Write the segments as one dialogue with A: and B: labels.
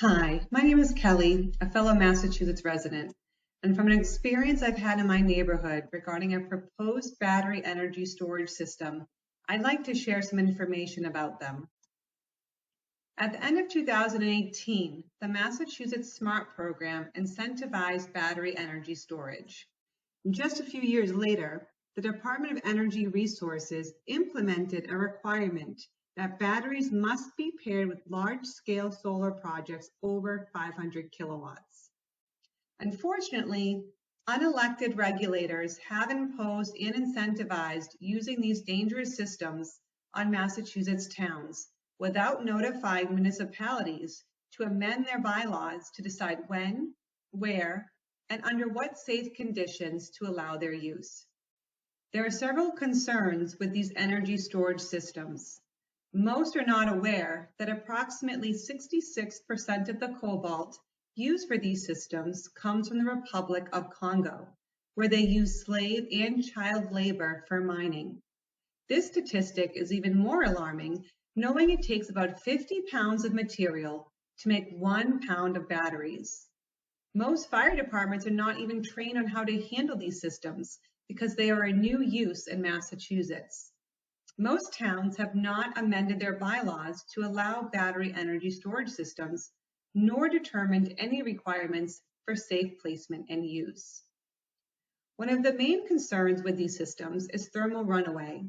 A: Hi, my name is Kelly, a fellow Massachusetts resident, and from an experience I've had in my neighborhood regarding a proposed battery energy storage system, I'd like to share some information about them. At the end of 2018, the Massachusetts SMART program incentivized battery energy storage. And just a few years later, the Department of Energy Resources implemented a requirement that batteries must be paired with large-scale solar projects over 500 kilowatts. Unfortunately, unelected regulators have imposed and incentivized using these dangerous systems on Massachusetts towns without notifying municipalities to amend their bylaws to decide when, where, and under what safe conditions to allow their use. There are several concerns with these energy storage systems. Most are not aware that approximately 66% of the cobalt used for these systems comes from the Republic of Congo, where they use slave and child labor for mining. This statistic is even more alarming, knowing it takes about 50 pounds of material to make 1 pound of batteries. Most fire departments are not even trained on how to handle these systems because they are a new use in Massachusetts. Most towns have not amended their bylaws to allow battery energy storage systems, nor determined any requirements for safe placement and use. One of the main concerns with these systems is thermal runaway.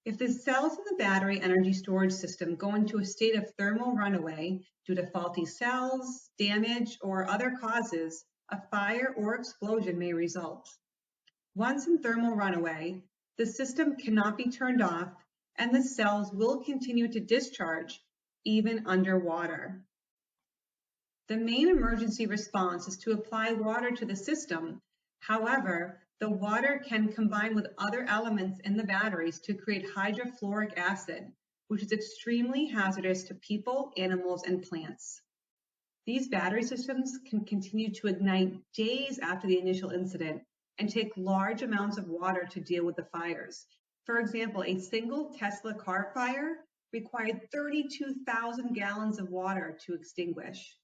A: If the cells in the battery energy storage system go into a state of thermal runaway due to faulty cells, damage, or other causes, a fire or explosion may result. Once in thermal runaway, the system cannot be turned off and the cells will continue to discharge even underwater. The main emergency response is to apply water to the system. However, the water can combine with other elements in the batteries to create hydrofluoric acid, which is extremely hazardous to people, animals, and plants. These battery systems can continue to ignite days after the initial incident and take large amounts of water to deal with the fires. For example, a single Tesla car fire required 32,000 gallons of water to extinguish.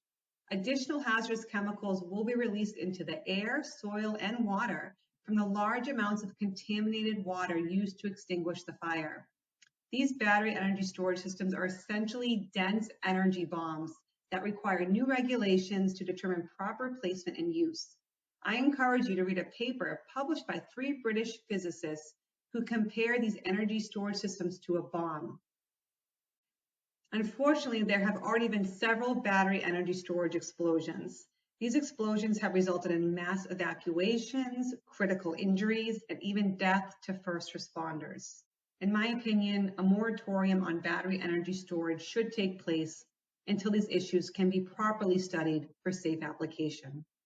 A: Additional hazardous chemicals will be released into the air, soil, and water from the large amounts of contaminated water used to extinguish the fire. These battery energy storage systems are essentially dense energy bombs that require new regulations to determine proper placement and use. I encourage you to read a paper published by 3 British physicists who compare these energy storage systems to a bomb. Unfortunately, there have already been several battery energy storage explosions. These explosions have resulted in mass evacuations, critical injuries, and even death to first responders. In my opinion, a moratorium on battery energy storage should take place until these issues can be properly studied for safe application.